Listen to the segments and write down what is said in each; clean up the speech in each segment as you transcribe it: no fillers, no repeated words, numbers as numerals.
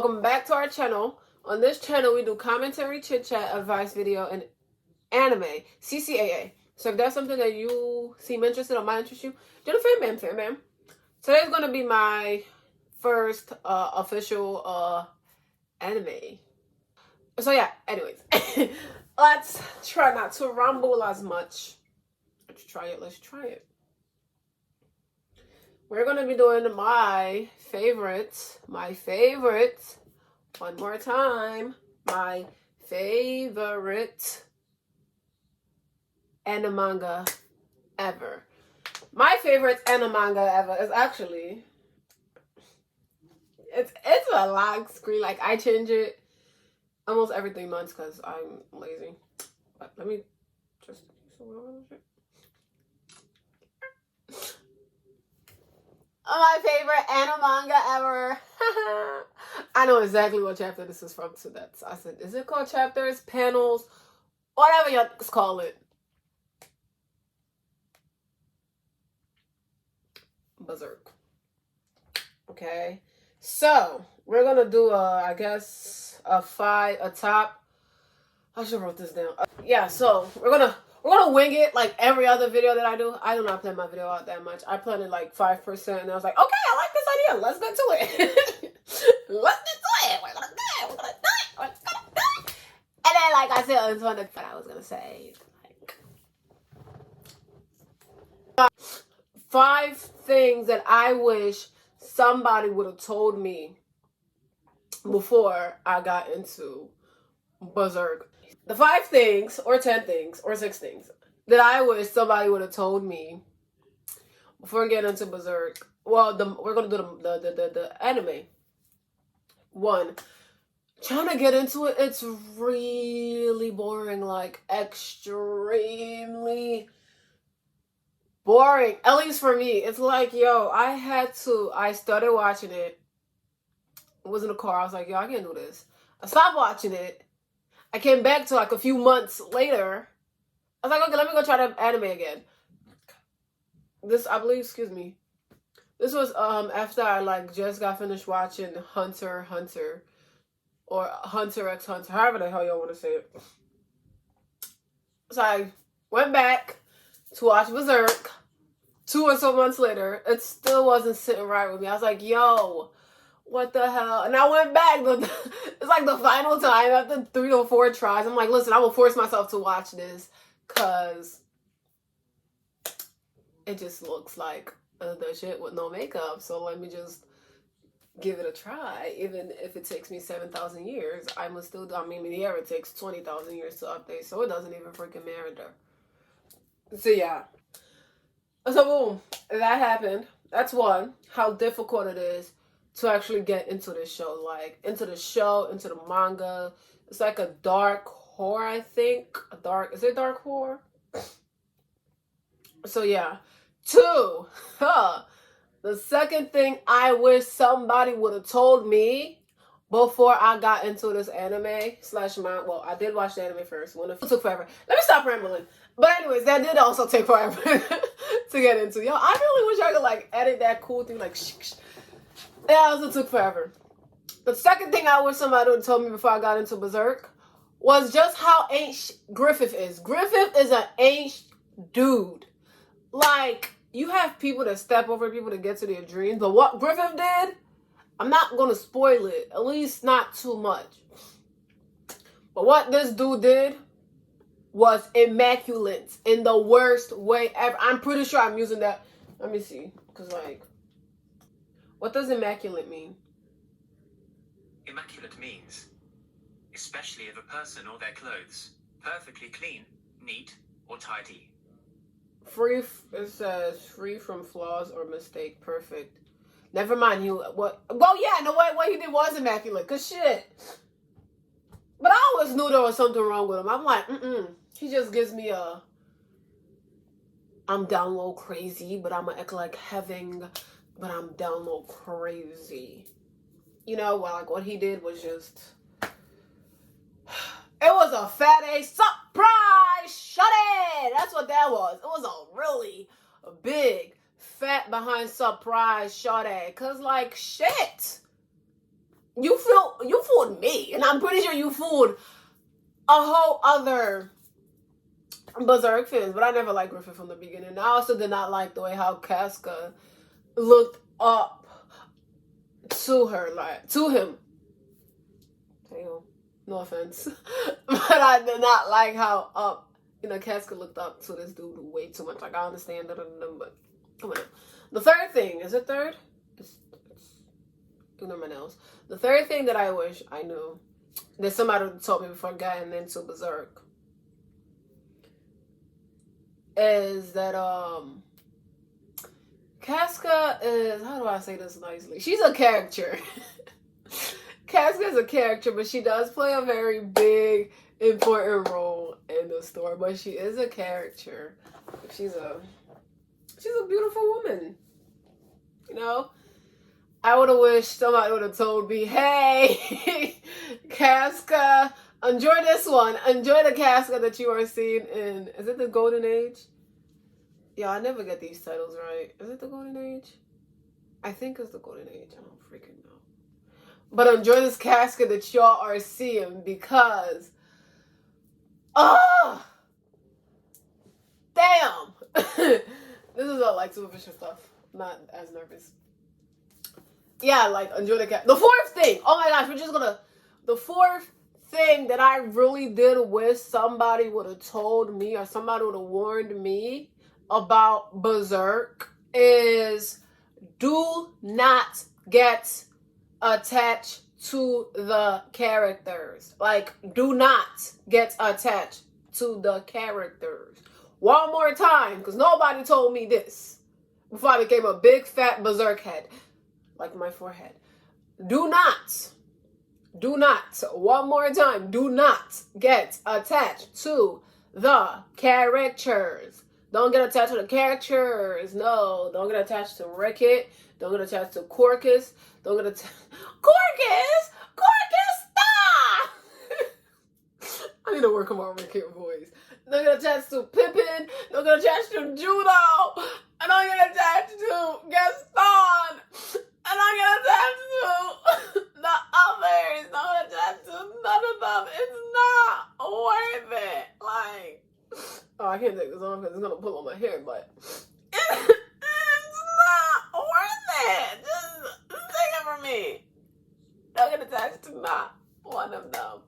Welcome back to our channel. On this channel, we do commentary, chit-chat, advice video, and anime, CCAA. So if that's something that you seem interested or might interest you, do the fan bam. Today's going to be my first official anime. So yeah, anyways. Let's try not to rumble as much. Let's try it. We're going to be doing my favorite, one more time, my favorite anime manga ever. My favorite anime manga ever is actually, it's a lock screen. Like, I change it almost every 3 months because I'm lazy. But let me just... My favorite anime manga ever. I know exactly what chapter this is from, so that's... I said, is it called chapters, panels, whatever you call it? Berserk. Okay, so we're gonna do I guess a top. I should have wrote this down. Yeah, so we're gonna wing it like every other video that I do. I do not plan my video out that much. I planned it like 5%, and I was like, okay, I like this idea. Let's get to it. Let's get to it. We're gonna do it. And then, like I said, it's one of what I was gonna say. Like, 5 things that I wish somebody would have told me before I got into Berserk. The 5 things, or 10 things, or 6 things that I wish somebody would have told me before getting into Berserk. Well, we're gonna do the anime. 1, trying to get into it, it's really boring, like extremely boring. At least for me. It's like, yo, I started watching it. I was in the car. I was like, yo, I can't do this. I stopped watching it. I came back to like a few months later. I was like, okay, let me go try the anime again. This, I believe, excuse me. This was after I like just got finished watching Hunter x Hunter, or Hunter x Hunter, however the hell y'all want to say it. So I went back to watch Berserk 2 or so months later. It still wasn't sitting right with me. I was like, yo, what the hell? And I went back. It's like the final time after 3 or 4 tries. I'm like, listen, I will force myself to watch this because it just looks like the shit with no makeup. So let me just give it a try. Even if it takes me 7,000 years, I must still do. I mean, the era takes 20,000 years to update, so it doesn't even freaking matter. So yeah. So boom, that happened. That's 1. How difficult it is to actually get into this show. Like, into the manga. It's like a dark horror, I think. Is it dark horror? So yeah. 2. The second thing I wish somebody would have told me before I got into this anime / manga. Well, I did watch the anime first. It took forever. Let me stop rambling. But anyways, that did also take forever to get into. Yo, I really wish I could like edit that cool thing like shh. That also took forever. The second thing I wish somebody would have told me before I got into Berserk was just how ancient Griffith is. Griffith is an ancient dude. Like, you have people that step over people to get to their dreams, but what Griffith did, I'm not going to spoil it, at least not too much. But what this dude did was immaculate in the worst way ever. I'm pretty sure I'm using that. Let me see, because like, what does immaculate mean? Immaculate means, especially of a person or their clothes, perfectly clean, neat, or tidy. It says free from flaws or mistake, perfect. Never mind, well, yeah, no, what he did was immaculate, cause shit. But I always knew there was something wrong with him. I'm like, he just gives me I'm down low crazy, but I'm gonna act like having, but I'm down low crazy. You know, well, like what he did was just, it was a fat ass surprise, shut it. That's what that was. It was a really big fat behind surprise shot at. Cause like shit. you fooled me, and I'm pretty sure you fooled a whole other Berserk fans. But I never liked Griffith from the beginning. I also did not like the way how Casca looked up to her, like to him. Damn, no offense, but I did not like how Casca looked up to this dude way too much. Like I understand that, but come on. The third thing, is it third? It's ignore my nails. The third thing that I wish I knew that somebody told me before getting into Berserk is that Casca is, how do I say this nicely? She's a character. Casca is a character, but she does play a very big, important role in the story. But she is a character. She's a beautiful woman. You know? I would have wished somebody would have told me, hey, Casca, enjoy this one. Enjoy the Casca that you are seeing in, is it the Golden Age? Yeah, I never get these titles right. Is it the Golden Age? I think it's the Golden Age. I don't freaking know. But enjoy this Casca that y'all are seeing because, damn. This is all like superficial stuff. I'm not as nervous. Yeah, like enjoy the Casca. The fourth thing. Oh my gosh, the fourth thing that I really did wish somebody would have told me or somebody would have warned me about Berserk is do not get attached to the characters. Like, do not get attached to the characters. One more time, because nobody told me this before I became a big fat Berserk head. Like my forehead. Do not, one more time, do not get attached to the characters. Don't get attached to the characters. No, don't get attached to Ricket. Don't get attached to Corcus. Don't get attached... Corcus! Stop! I need to work on my Ricket voice. Don't get attached to Pippin. Don't get attached to Judo. And don't get attached to Gaston. And don't get attached to the others. Don't get attached to none of them. It's not worth it. Like... Oh, I can't take this off because it's going to pull on my hair, but it's not worth it. Just take it from me. Don't get attached to not one of them.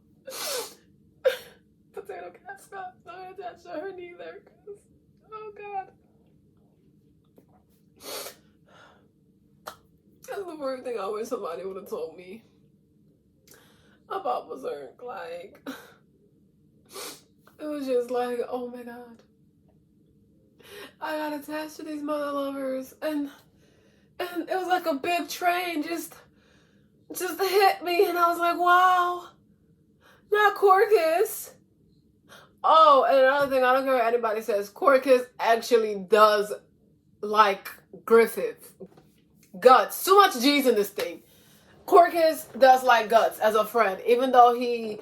Potato Casca. Don't get attached to her neither. Oh, God. That's the first thing I wish somebody would have told me about Berserk. Like... It was just like, oh my God. I got attached to these mother lovers and it was like a big train just hit me and I was like, wow. Not Corcus. Oh, and another thing, I don't care what anybody says, Corcus actually does like Griffith. Guts. Too much G's in this thing. Corcus does like Guts as a friend, even though he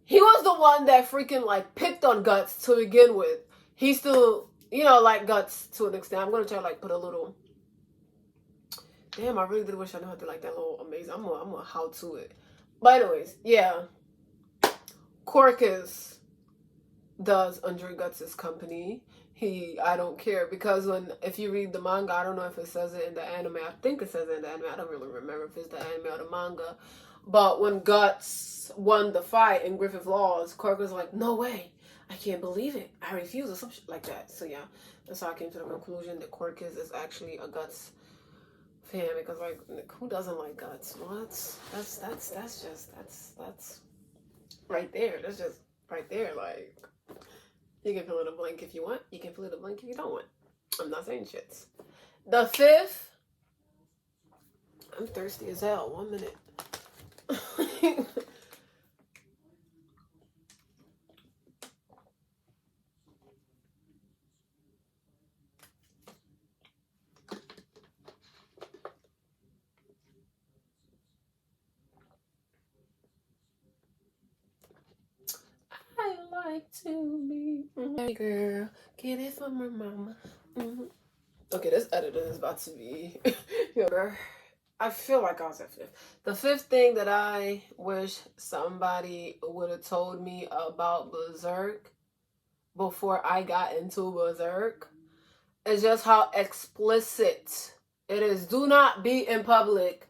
was the one that freaking, like, picked on Guts to begin with. He still, like Guts to an extent. I'm going to try to, like, put a little... Damn, I really did wish I knew how to, like, that little amazing... I'm gonna how to it. But anyways, yeah. Corcus does enjoy Guts' company. I don't care. Because if you read the manga, I don't know if it says it in the anime. I think it says it in the anime. I don't really remember if it's the anime or the manga. But when Guts won the fight in Griffith Laws, Cork was like, no way. I can't believe it. I refuse or some shit like that. So yeah, that's how I came to the conclusion that Corcus is actually a Guts fan. Because like, who doesn't like Guts? What? That's right there. That's just right there. Like, you can fill in a blank if you want. You can fill in a blank if you don't want. I'm not saying shits. The fifth. I'm thirsty as hell. 1 minute. I like to be a girl, get it from her mama. Okay, this editor is about to be younger. I feel like I was at fifth. The fifth thing that I wish somebody would have told me about Berserk before I got into Berserk is just how explicit it is. Do not be in public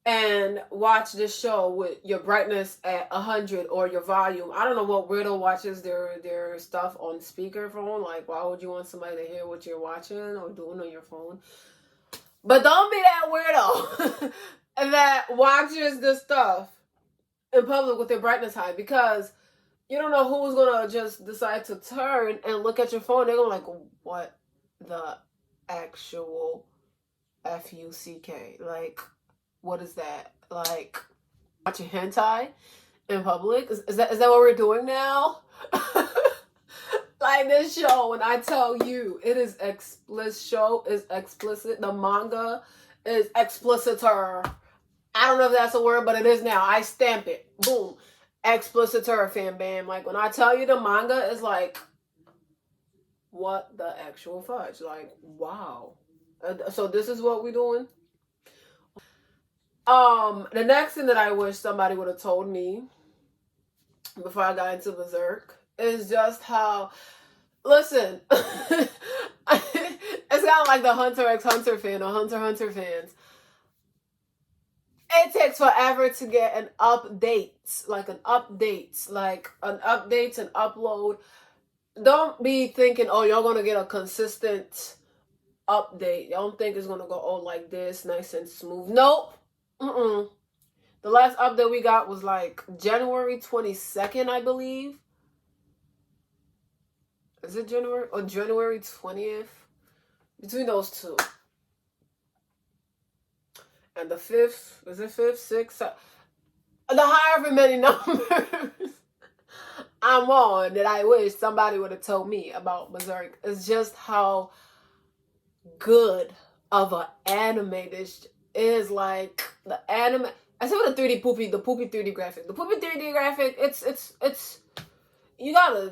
and watch this show with your brightness at 100 or your volume. I don't know what weirdo watches their stuff on speakerphone. Like, why would you want somebody to hear what you're watching or doing on your phone? But don't be that weirdo that watches this stuff in public with their brightness high, because you don't know who's gonna just decide to turn and look at your phone. They're gonna like, what the actual fuck? Like, what is that? Like, watching hentai in public? Is that what we're doing now? Like, this show, when I tell you it is explicit, show is explicit. The manga is expliciter. I don't know if that's a word, but it is now. I stamp it. Boom. Expliciter, fam bam. Like, when I tell you the manga is like, what the actual fudge? Like, wow. So this is what we're doing. The next thing that I wish somebody would have told me before I got into Berserk is just how, listen, it's kind of like the Hunter x Hunter fan or Hunter x Hunter fans. It takes forever to get an update, like an upload. Don't be thinking, oh, you're going to get a consistent update. Y'all don't think it's going to go, oh, like this, nice and smooth. Nope. The last update we got was like January 22nd, I believe. Is it January or January 20th? Between those two. And the 5th, is it 5th, 6th? The however many numbers I'm on that I wish somebody would have told me about Berserk. It's just how good of an anime this is. Like, the anime, I said with the 3D poopy, the poopy 3D graphic. The poopy 3D graphic, it's you gotta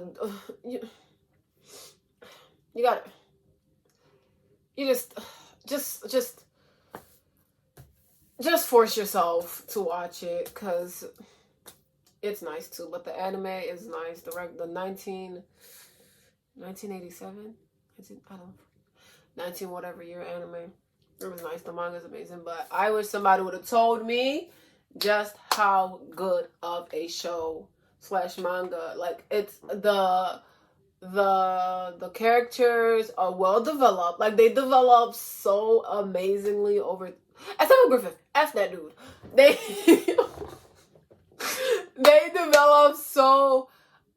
just force yourself to watch it, because it's nice too. But the anime is nice. The 1987, I don't know, 19 whatever year anime. It was nice. The manga is amazing. But I wish somebody would have told me just how good of a show / manga. Like, it's the characters are well developed. Like, they develop so amazingly over. Except for Griffith. F that dude. They develop so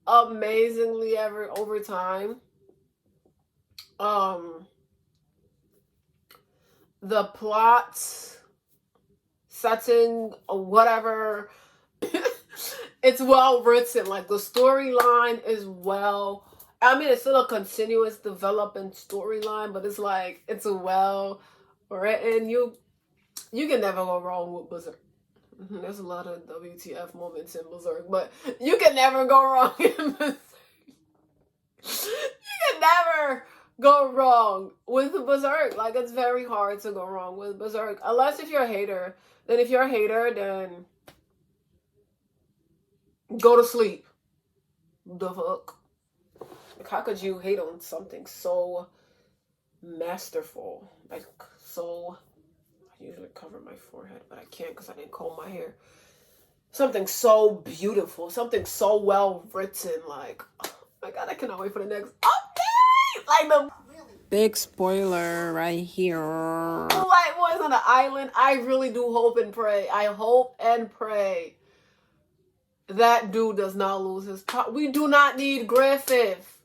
amazingly over time. The plot, setting, or whatever, it's well written. Like, the storyline is well, I mean, it's still a continuous developing storyline, but it's like, it's well written. You can never go wrong with Berserk. There's a lot of WTF moments in Berserk, but you can never go wrong in Berserk. You can never go wrong with Berserk. Like, it's very hard to go wrong with Berserk, unless if you're a hater. Then if you're a hater, then go to sleep. The fuck? Like, how could you hate on something so masterful? Like, so, I usually cover my forehead, but I can't because I didn't comb my hair. Something so beautiful, something so well written. Like, oh my god, I cannot wait for the next update. Like, the big spoiler right here. The white boys on the island. I really do hope and pray. I hope and pray that dude does not lose his power. We do not need Griffith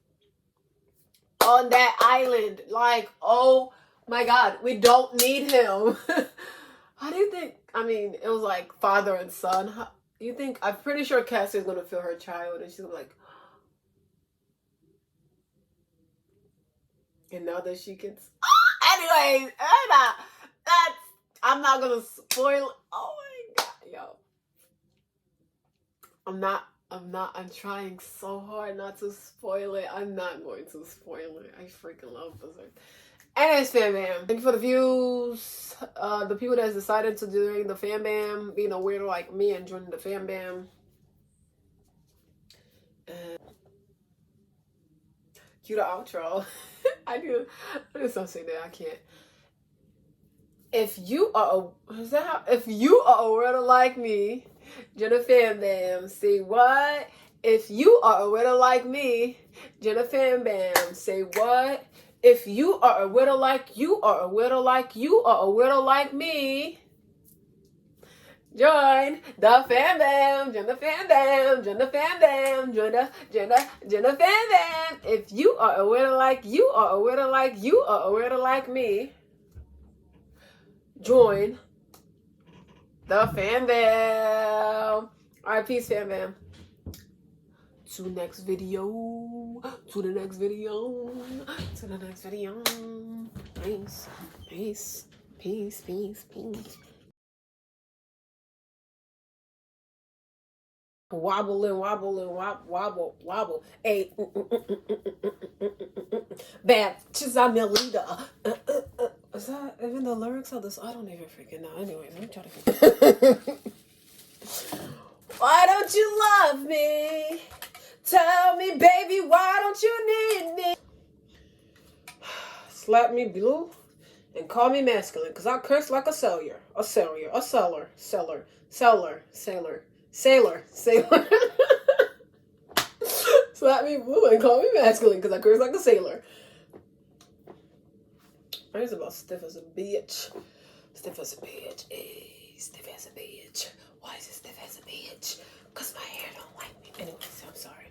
on that island. Like, oh my god, we don't need him. How do you think? I mean, it was like father and son. How, you think? I'm pretty sure Cassie's gonna feel her child, and she's gonna be like, and now that she can. Anyways, I'm not gonna spoil. Oh my god, yo. I'm trying so hard not to spoil it. I'm not going to spoil it. I freaking love Berserk. And it's Fam Bam. Thank you for the views. The people that's decided to join the Fam Bam, being a weirdo like me and joining the Fam Bam. Cue the outro. I just don't say that. I can't. If you are if you are a weirdo like me, join the Fam Bam. Say what? If you are a widow like me, Jenna Fam Bam, say what? If you are a widow like you are a widow like you are a widow like me, join the Fam Bam, join the Fam Bam, join the Fam Bam, join the Fam Bam. If you are a widow like you are a widow like you are a widow like me, join the Fam Bam. Alright, peace, Fam Bam. To the next video. To the next video. To the next video. Peace. Peace. Peace. Peace. Peace. Wobbling, wobbling, wobble, wobble. Hey. Baptism leader. Is that even the lyrics of this? I don't even freaking know. Anyways, let me try to. Why don't you love me? Tell me, baby, why don't you need me? Slap me blue and call me masculine, because I curse like a sailor. A sailor. A seller. Seller. Seller. Sailor. Sailor. Sailor. Slap me blue and call me masculine, because I curse like a sailor. I'm just about stiff as a bitch. Stiff as a bitch. Hey, stiff as a bitch. Why is it stiff as a bitch? Because my hair don't like me. Anyways, I'm sorry.